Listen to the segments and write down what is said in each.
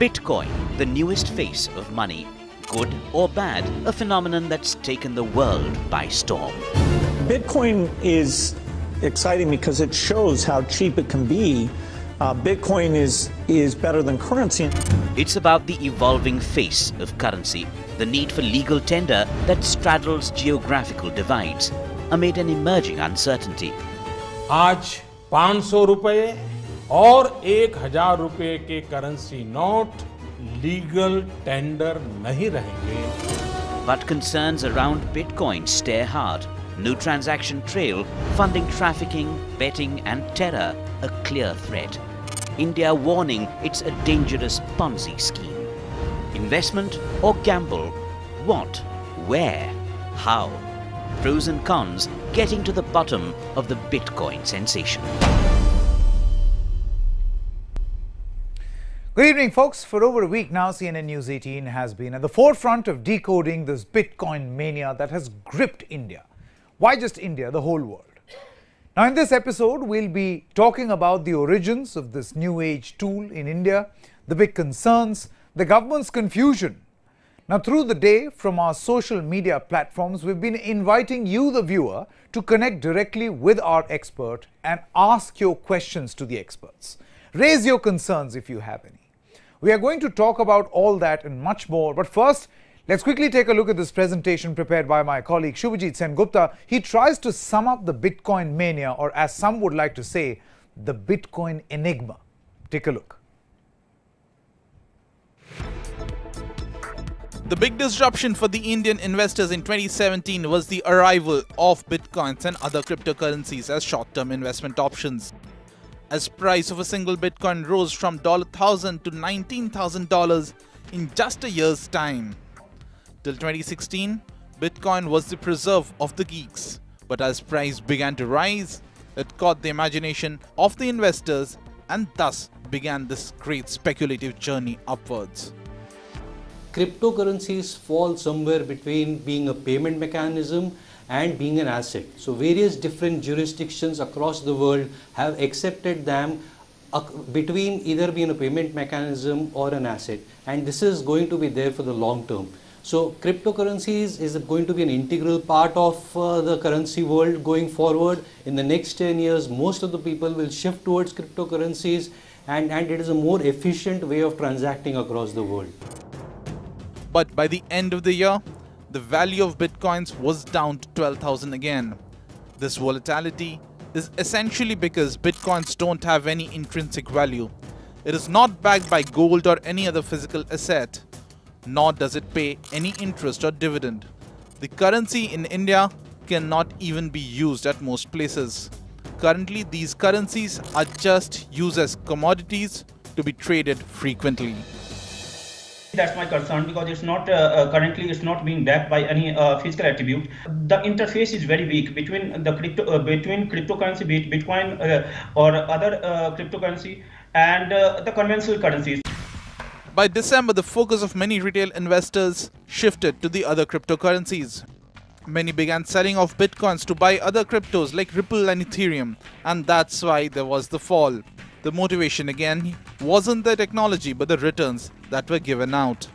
Bitcoin, the newest face of money. Good or bad, a phenomenon that's taken the world by storm. Bitcoin is exciting because it shows how cheap it can be. Bitcoin is better than currency. It's about the evolving face of currency, the need for legal tender that straddles geographical divides amid an emerging uncertainty. आज 500 रुपए और 1000 रुपए के currency note legal tender नहीं रहेंगे. But concerns around Bitcoin stare hard. New transaction trail, funding trafficking, betting and terror a clear threat. India warning it's a dangerous Ponzi scheme. Investment or gamble? What? Where? How? Pros and cons, getting to the bottom of the Bitcoin sensation. Good evening, folks. For over a week now, CNN News 18 has been at the forefront of decoding this Bitcoin mania that has gripped India. Why just India? The whole world. Now, in this episode, we'll be talking about the origins of this new age tool in India, the big concerns, the government's confusion. Now, through the day, from our social media platforms, we've been inviting you, the viewer, to connect directly with our expert and ask your questions to the experts. Raise your concerns if you have any. We are going to talk about all that and much more. But first, let's quickly take a look at this presentation prepared by my colleague Shubhajit Sen-Gupta. He tries to sum up the Bitcoin mania, or as some would like to say, the Bitcoin enigma. Take a look. The big disruption for the Indian investors in 2017 was the arrival of Bitcoins and other cryptocurrencies as short-term investment options. As price of a single Bitcoin rose from $1,000 to $19,000 in just a year's time. Till 2016, Bitcoin was the preserve of the geeks, but as price began to rise, it caught the imagination of the investors and thus began this great speculative journey upwards. Cryptocurrencies fall somewhere between being a payment mechanism and being an asset. So various different jurisdictions across the world have accepted them between either being a payment mechanism or an asset, and this is going to be there for the long term. So cryptocurrencies is going to be an integral part of the currency world going forward. In the next 10 years, most of the people will shift towards cryptocurrencies, and it is a more efficient way of transacting across the world. But by the end of the year, the value of Bitcoins was down to 12,000 again. This volatility is essentially because Bitcoins don't have any intrinsic value. It is not backed by gold or any other physical asset, nor does it pay any interest or dividend. The currency in India cannot even be used at most places. Currently, these currencies are just used as commodities to be traded frequently. That's my concern, because it's not currently it's not being backed by any physical attribute. The interface is very weak between the cryptocurrency, be it Bitcoin or other cryptocurrency, and the conventional currencies. By December, the focus of many retail investors shifted to the other cryptocurrencies. Many began selling off Bitcoins to buy other cryptos like Ripple and Ethereum, and that's why there was the fall. The motivation again wasn't the technology but the returns that were given out.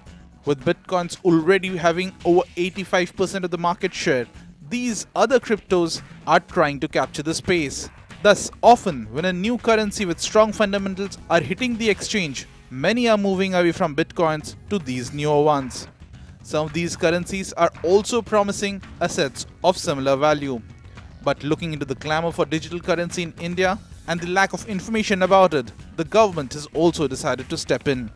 With Bitcoins already having over 85% of the market share, these other cryptos are trying to capture the space. Thus, often when a new currency with strong fundamentals are hitting the exchange, many are moving away from Bitcoins to these newer ones. Some of these currencies are also promising assets of similar value. But looking into the clamor for digital currency in India and the lack of information about it, the government has also decided to step in.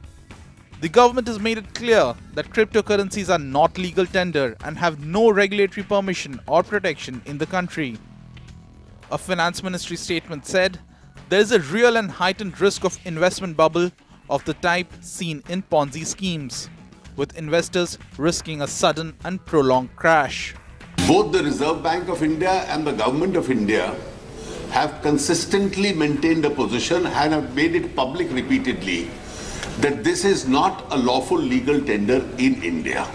The government has made it clear that cryptocurrencies are not legal tender and have no regulatory permission or protection in the country. A finance ministry statement said, there is a real and heightened risk of investment bubble of the type seen in Ponzi schemes, with investors risking a sudden and prolonged crash. Both the Reserve Bank of India and the Government of India have consistently maintained a position and have made it public repeatedly that this is not a lawful legal tender in India,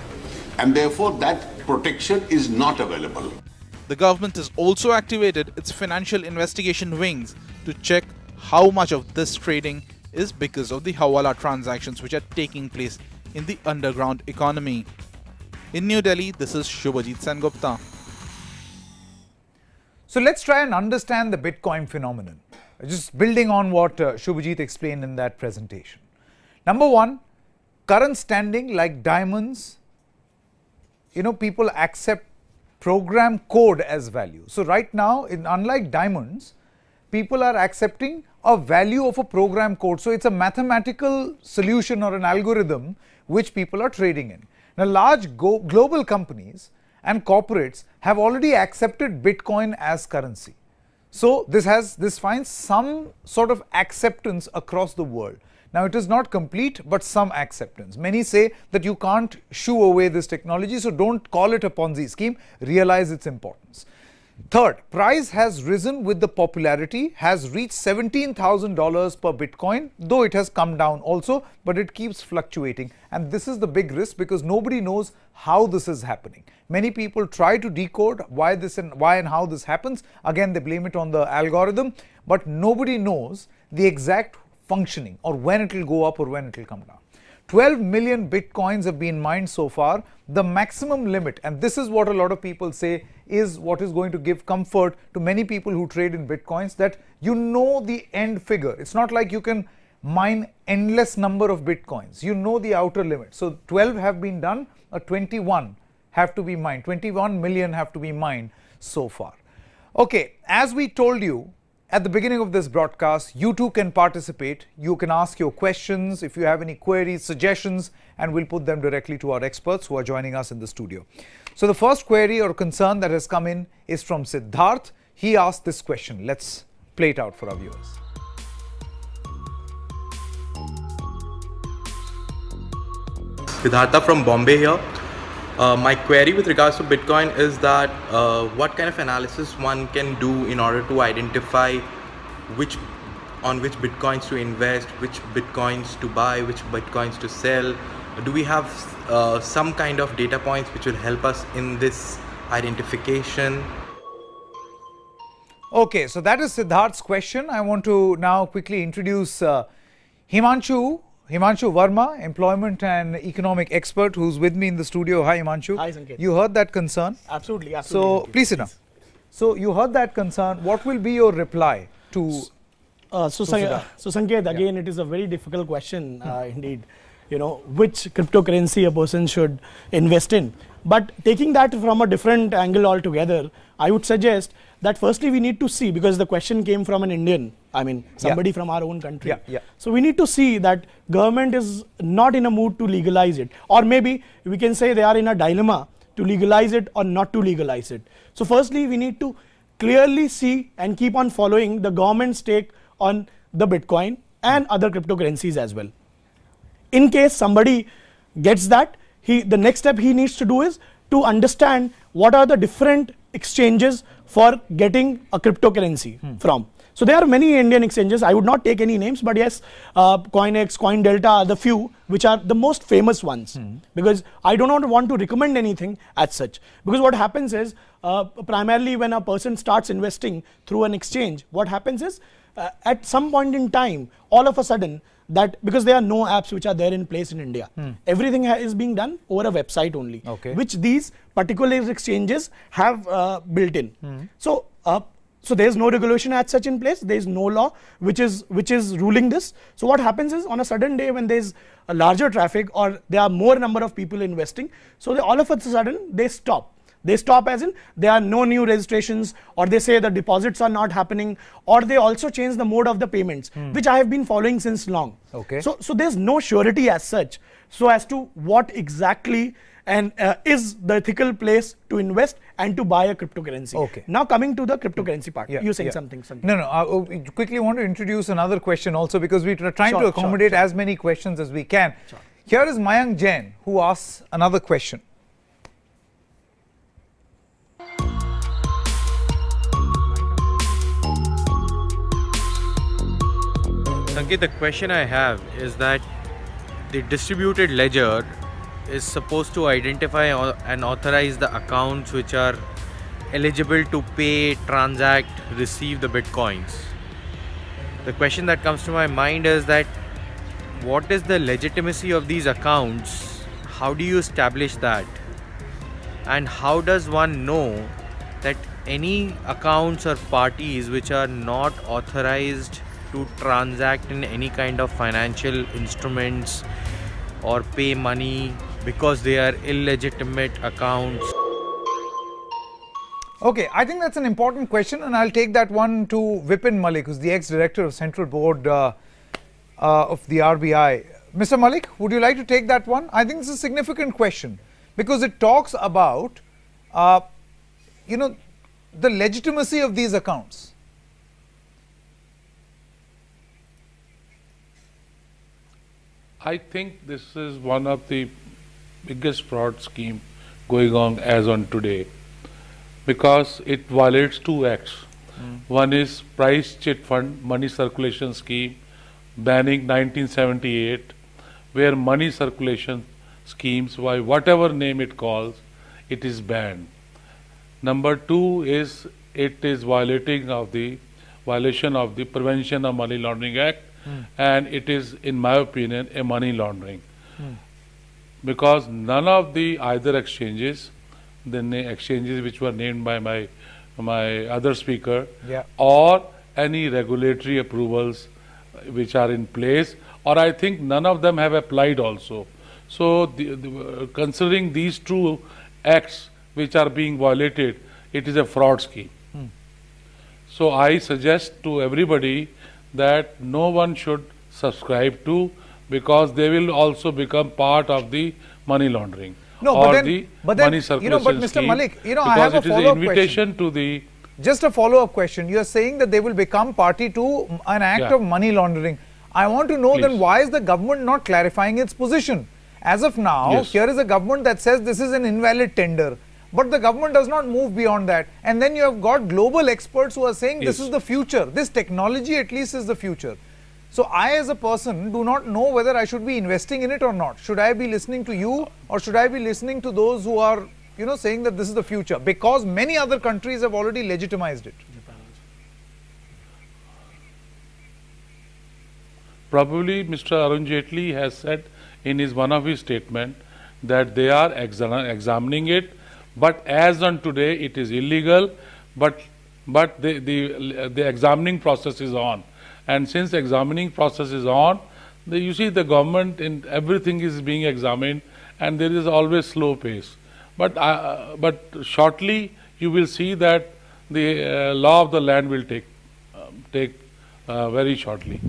and therefore that protection is not available. The government has also activated its financial investigation wings to check how much of this trading is because of the Hawala transactions which are taking place in the underground economy. In New Delhi, this is Shubhajit Sengupta. So let's try and understand the Bitcoin phenomenon, just building on what Shubhajit explained in that presentation. Number one, current standing like diamonds, people accept program code as value. So right now, unlike diamonds, people are accepting a value of a program code. So it's a mathematical solution or an algorithm which people are trading in. Now, large global companies and corporates have already accepted Bitcoin as currency. So this finds some sort of acceptance across the world. Now, it is not complete, but some acceptance. Many say that you can't shoo away this technology, so don't call it a Ponzi scheme, realize its importance. Third, price has risen with the popularity, has reached $17,000 per Bitcoin, though it has come down also, but it keeps fluctuating. And this is the big risk because nobody knows how this is happening. Many people try to decode why and how this happens. Again, they blame it on the algorithm, but nobody knows the exact functioning or when it will go up or when it will come down. 12 million Bitcoins have been mined so far. The maximum limit, and this is what a lot of people say is what is going to give comfort to many people who trade in Bitcoins, that the end figure. It's not like you can mine endless number of Bitcoins. The outer limit. So 12 have been done, 21 have to be mined. 21 million have to be mined so far. Okay, as we told you, at the beginning of this broadcast, you too can participate. You can ask your questions if you have any queries, suggestions, and we'll put them directly to our experts who are joining us in the studio. So the first query or concern that has come in is from Siddharth. He asked this question. Let's play it out for our viewers. Siddhartha from Bombay here. My query with regards to Bitcoin is that what kind of analysis one can do in order to identify which Bitcoins to invest, which Bitcoins to buy, which Bitcoins to sell. Do we have some kind of data points which will help us in this identification? Okay, so that is Siddharth's question. I want to now quickly introduce Himanshu Verma, employment and economic expert, who's with me in the studio. Hi, Himanshu. Hi, Sanket. You heard that concern? Absolutely. So, please sit down. So, you heard that concern. What will be your reply to Sanket, again, it is a very difficult question indeed. Which cryptocurrency a person should invest in. But taking that from a different angle altogether, I would suggest that firstly we need to see, because the question came from an Indian, somebody from our own country. So we need to see that government is not in a mood to legalize it, or maybe we can say they are in a dilemma to legalize it or not to legalize it. So firstly we need to clearly see and keep on following the government's take on the Bitcoin and other cryptocurrencies as well. In case somebody gets that, the next step he needs to do is to understand what are the different exchanges for getting a cryptocurrency from. So there are many Indian exchanges. I would not take any names, but yes, CoinX, CoinDelta are the few which are the most famous ones. Because I do not want to recommend anything as such. Because what happens is, primarily when a person starts investing through an exchange, what happens is, at some point in time, all of a sudden, because there are no apps which are there in place in India, everything is being done over a website only, which these particular exchanges have built in. So there is no regulation as such in place. There is no law which is ruling this. So what happens is, on a sudden day when there is a larger traffic or there are more number of people investing, so all of a sudden they stop. They stop as in there are no new registrations, or they say the deposits are not happening, or they also change the mode of the payments, which I have been following since long. So there's no surety as such, so as to what exactly and is the ethical place to invest and to buy a cryptocurrency. Now coming to the cryptocurrency part, you saying something. No, I quickly want to introduce another question also, because we are trying to accommodate as many questions as we can. Here is Mayank Jain, who asks another question. Sanket, the question I have is that the distributed ledger is supposed to identify and authorize the accounts which are eligible to pay, transact, receive the Bitcoins. The question that comes to my mind is that what is the legitimacy of these accounts? How do you establish that? And how does one know that any accounts or parties which are not authorized to transact in any kind of financial instruments or pay money because they are illegitimate accounts? Okay, I think that's an important question, and I'll take that one to Vipin Malik, who's the ex-director of Central Board of the RBI. Mr. Malik, would you like to take that one? I think it's a significant question because it talks about, the legitimacy of these accounts. I think this is one of the biggest fraud scheme going on as on today, because it violates two acts. One is price chit fund money circulation scheme banning 1978, where money circulation schemes, by whatever name it calls, it is banned. Number two is it is violation of the Prevention of Money Laundering Act, and it is, in my opinion, a money laundering. Because none of the either exchanges, the exchanges which were named by my other speaker, or any regulatory approvals which are in place, or I think none of them have applied also. So considering these two acts which are being violated, it is a fraud scheme. So I suggest to everybody that no one should subscribe to, because they will also become part of the money laundering money circulation but Mr. scheme, Malik, I have a follow-up question. To the Just a follow-up question. You are saying that they will become party to an act of money laundering. I want to know then, why is the government not clarifying its position? As of now, here is a government that says this is an invalid tender, but the government does not move beyond that. And then you have got global experts who are saying this is the future. This technology at least is the future. So I as a person do not know whether I should be investing in it or not. Should I be listening to you, or should I be listening to those who are saying that this is the future? Because many other countries have already legitimized it. Probably Mr. Arun Jaitley has said in one of his statements that they are examining it, but as on today it is illegal, but the examining process is on. And since the examining process is on, you see the government in everything is being examined, and there is always slow pace. But shortly you will see that the law of the land will take very shortly.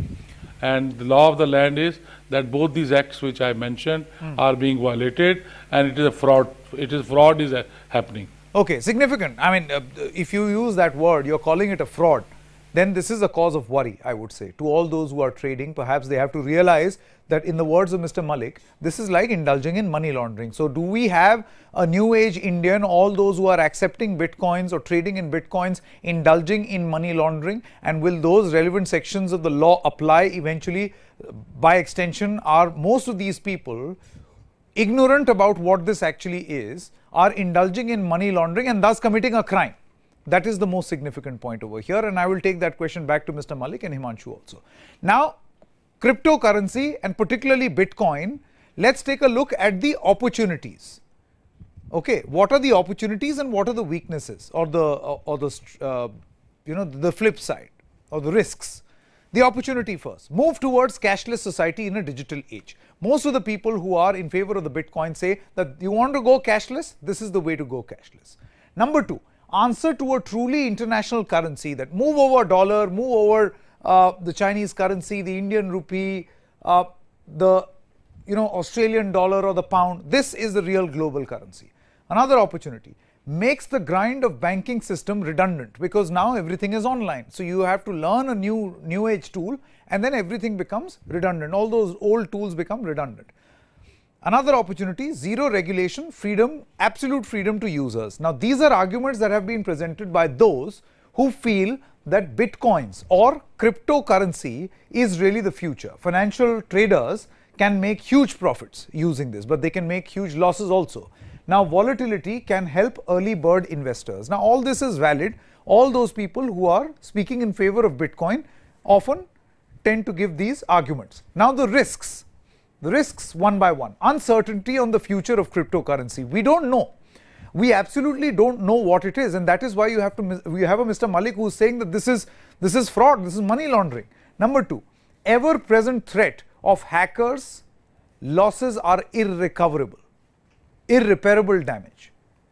And the law of the land is that both these acts which I mentioned are being violated, and it is a fraud. Fraud is happening. Okay, significant. I mean, if you use that word, you're calling it a fraud, then this is a cause of worry, I would say. To all those who are trading, perhaps they have to realize that, in the words of Mr. Malik, this is like indulging in money laundering. So do we have a new age Indian, all those who are accepting bitcoins or trading in bitcoins, indulging in money laundering? And will those relevant sections of the law apply eventually? By extension, are most of these people ignorant about what this actually is, are indulging in money laundering and thus committing a crime? That is the most significant point over here, and I will take that question back to Mr. Malik and Himanshu also. Now, cryptocurrency and particularly Bitcoin, let's take a look at the opportunities. Okay, what are the opportunities and what are the weaknesses, or the flip side, or the risks? The opportunity first. Move towards cashless society in a digital age. Most of the people who are in favor of the Bitcoin say that you want to go cashless, this is the way to go cashless. Number two, answer to a truly international currency that move over dollar, move over the Chinese currency, the Indian rupee, the Australian dollar or the pound. This is the real global currency. Another opportunity, makes the grind of banking system redundant, because now everything is online. So you have to learn a new age tool, and then everything becomes redundant. All those old tools become redundant. Another opportunity, zero regulation, freedom, absolute freedom to users. Now these are arguments that have been presented by those who feel that bitcoins or cryptocurrency is really the future. Financial traders can make huge profits using this, but they can make huge losses also. Now volatility can help early bird investors. Now all this is valid. All those people who are speaking in favor of Bitcoin often tend to give these arguments. Now the risks. The risks one by one. Uncertainty on the future of cryptocurrency. We don't know. We absolutely don't know what it is, and that is why you have a Mr. Malik who is saying that this is fraud, this is money laundering. Number two, ever-present threat of hackers. Losses are irrecoverable, irreparable damage,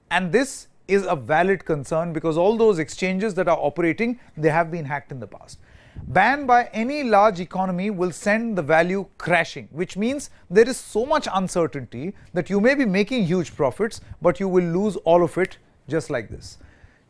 and this is a valid concern because all those exchanges that are operating, they have been hacked in the past. Ban by any large economy will send the value crashing, which means there is so much uncertainty that you may be making huge profits, but you will lose all of it just like this.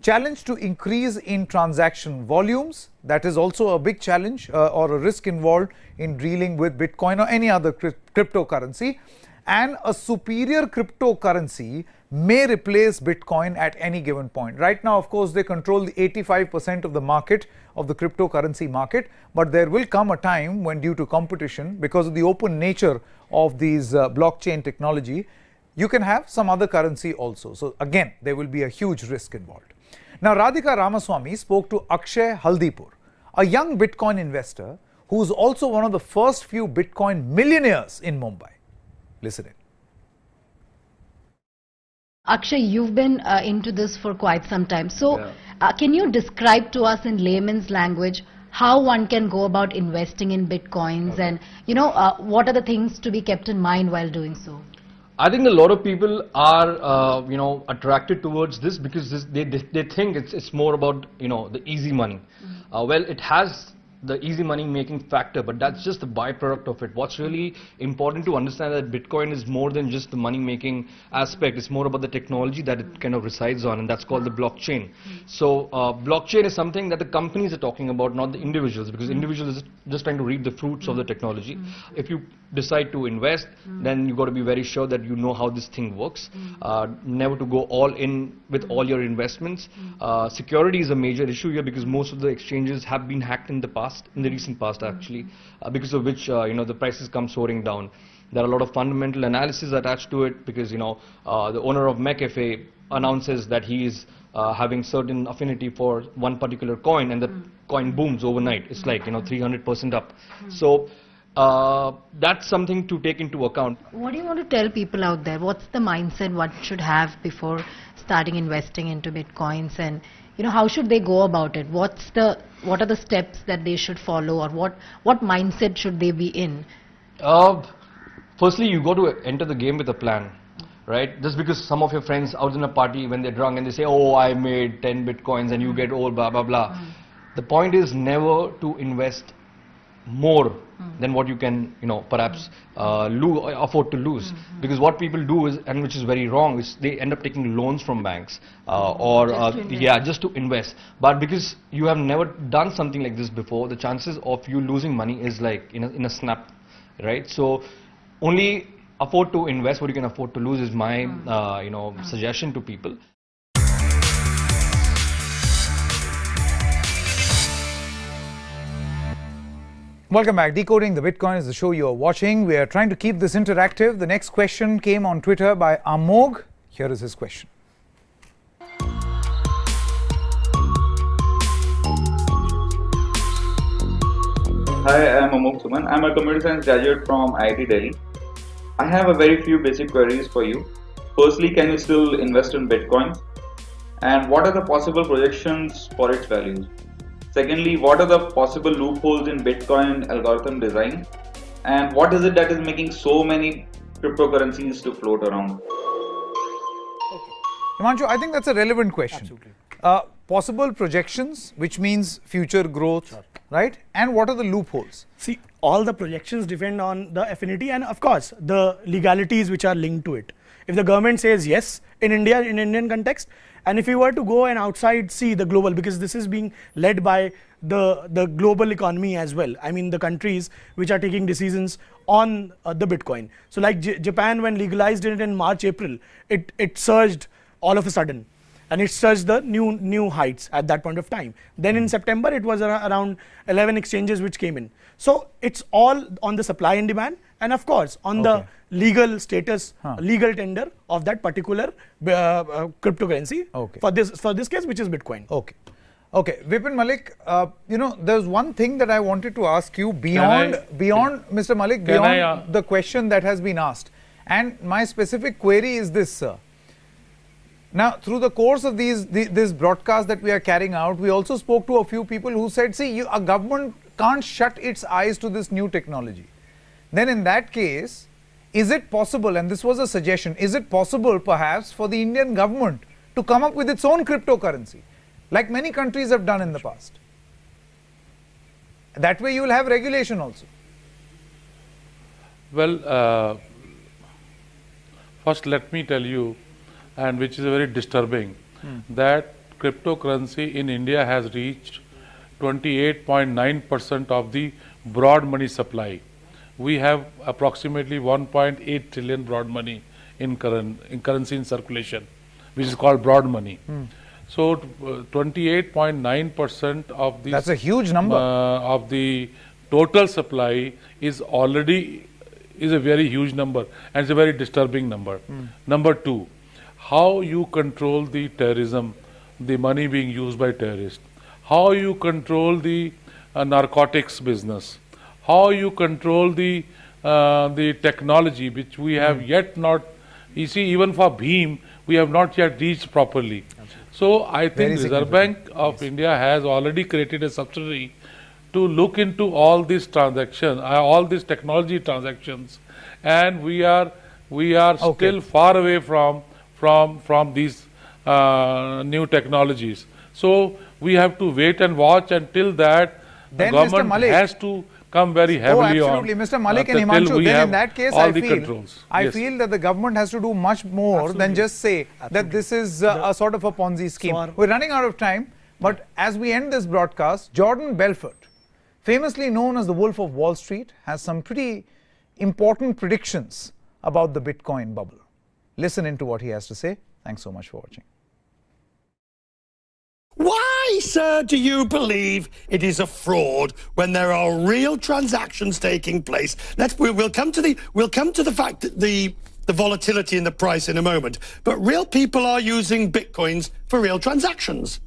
Challenge to increase in transaction volumes. That is also a big challenge or a risk involved in dealing with Bitcoin or any other cryptocurrency. And a superior cryptocurrency may replace Bitcoin at any given point. Right now, of course, they control the 85% of the market, of the cryptocurrency market, but there will come a time when, due to competition, because of the open nature of these blockchain technology, you can have some other currency also. So again, there will be a huge risk involved. Now, Radhika Ramaswamy spoke to Akshay Haldipur, a young Bitcoin investor who is also one of the first few Bitcoin millionaires in Mumbai. Listen in. Akshay, you've been into this for quite some time. So, can you describe to us in layman's language how one can go about investing in Bitcoins and, what are the things to be kept in mind while doing so? I think a lot of people are, attracted towards this because they think it's more about, the easy money. Well, it has the easy money making factor, but that's just the byproduct of it. What's really important to understand that Bitcoin is more than just the money making aspect. It's more about the technology that it kind of resides on, and that's called the blockchain. So blockchain is something that the companies are talking about, not the individuals, because individuals are just trying to reap the fruits of the technology. If you decide to invest, then you got to be very sure that you know how this thing works. Never to go all in with all your investments. Security is a major issue here because most of the exchanges have been hacked in the past. In the recent past actually, because of which the prices come soaring down. There are a lot of fundamental analysis attached to it because the owner of McAfee announces that he is having certain affinity for one particular coin, and the coin booms overnight. It's like 300% up. So that's something to take into account. What do you want to tell people out there? What's the mindset one should have before starting investing into Bitcoins, and how should they go about it? What are the steps that they should follow, or what mindset should they be in? Firstly, you got to enter the game with a plan, right? Just because some of your friends out in a party when they're drunk and they say, oh, I made 10 Bitcoins and you get all blah, blah, blah. The point is never to invest more than what you can, perhaps afford to lose. Because what people do is, and which is very wrong, is they end up taking loans from banks just to invest. But because you have never done something like this before, the chances of you losing money is like in a snap, right? So only afford to invest what you can afford to lose is my suggestion to people. Welcome back. Decoding the Bitcoin is the show you are watching. We are trying to keep this interactive. The next question came on Twitter by Amog. Here is his question. Hi, I'm Amog Suman. I'm a computer science graduate from IIT Delhi. I have a very few basic queries for you. Firstly, can you still invest in Bitcoin? And what are the possible projections for its values? Secondly, what are the possible loopholes in Bitcoin algorithm design? And what is it that is making so many cryptocurrencies to float around? Himanshu, I think that's a relevant question. Absolutely. Possible projections, which means future growth, right? And what are the loopholes? See, all the projections depend on the affinity and, of course, the legalities which are linked to it. If the government says yes in India, in Indian context, and if you were to go and outside see the global, because this is being led by the global economy as well. I mean, the countries which are taking decisions on the Bitcoin. So like Japan, when legalized it in March, April, it surged all of a sudden. And it surged the new heights at that point of time. Then in September, it was around 11 exchanges which came in. So it's all on the supply and demand, and of course on the legal status, legal tender of that particular cryptocurrency. For this case, which is Bitcoin. Okay. Okay, Vipin Malik, there's one thing that I wanted to ask you beyond Mr. Malik, beyond the question that has been asked. And my specific query is this, sir. Now, through the course of this broadcast that we are carrying out, we also spoke to a few people who said, see, a government can't shut its eyes to this new technology. Then in that case, is it possible, and this was a suggestion, is it possible perhaps for the Indian government to come up with its own cryptocurrency, like many countries have done in the past? That way you will have regulation also. Well, first let me tell you, and which is very disturbing, that cryptocurrency in India has reached 28.9% of the broad money supply. We have approximately 1.8 trillion broad money in currency in circulation, which is called broad money. So 28.9% of this, that's a huge number, of the total supply is already a very huge number, and it's a very disturbing number. Number two, how you control the terrorism, the money being used by terrorists, how you control the narcotics business, how you control the technology, which we have yet not, you see, even for Bheem, we have not yet reached properly. So I think Reserve Bank of India has already created a subsidiary to look into all these transactions, all these technology transactions, and we are still far away from these new technologies. So we have to wait and watch until that the government has to come very heavily on. Mr. Malik and Himanshu, then in that case I feel that the government has to do much more than just say that this is a sort of a Ponzi scheme. We're running out of time, but as we end this broadcast, Jordan Belfort, famously known as the Wolf of Wall Street, has some pretty important predictions about the Bitcoin bubble. Listen into what he has to say. Thanks so much for watching. Why, sir, do you believe it is a fraud when there are real transactions taking place? We'll come to the fact that the volatility in the price in a moment, but real people are using Bitcoins for real transactions.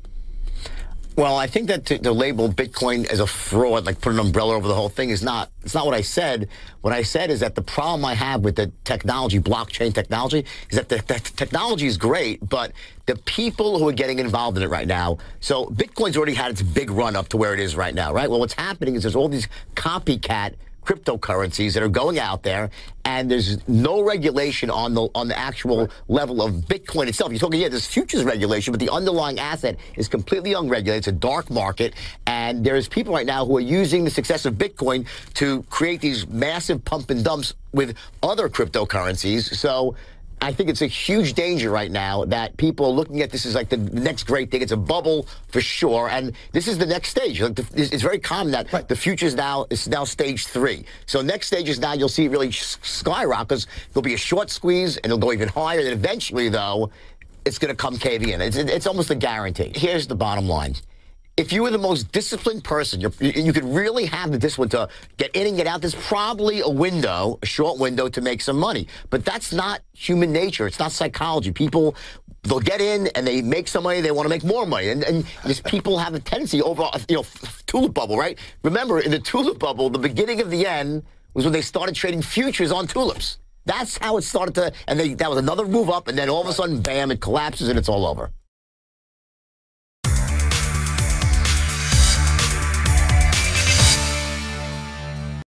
Well, I think that to label Bitcoin as a fraud, like put an umbrella over the whole thing, it's not what I said. What I said is that the problem I have with the technology, blockchain technology, is that the technology is great, but the people who are getting involved in it right now, so Bitcoin's already had its big run up to where it is right now, right? Well, what's happening is there's all these copycat cryptocurrencies that are going out there, and there's no regulation on the actual level of Bitcoin itself. You're talking, there's futures regulation, but the underlying asset is completely unregulated. It's a dark market, and there's people right now who are using the success of Bitcoin to create these massive pump and dumps with other cryptocurrencies. So I think it's a huge danger right now that people are looking at this as like the next great thing. It's a bubble for sure, and this is the next stage. Like it's very common that the future is now stage 3. So next stage is now you'll see it really skyrocket, because there'll be a short squeeze and it'll go even higher. Then eventually, though, it's going to come caving in. It's almost a guarantee. Here's the bottom line. If you were the most disciplined person, you could really have the discipline to get in and get out. There's probably a short window to make some money. But that's not human nature. It's not psychology. People, they'll get in and they make some money. They want to make more money. And these people have a tendency over, tulip bubble, right? Remember, in the tulip bubble, the beginning of the end was when they started trading futures on tulips. That's how it started to, and that was another move up, and then all of a sudden, bam, it collapses and it's all over.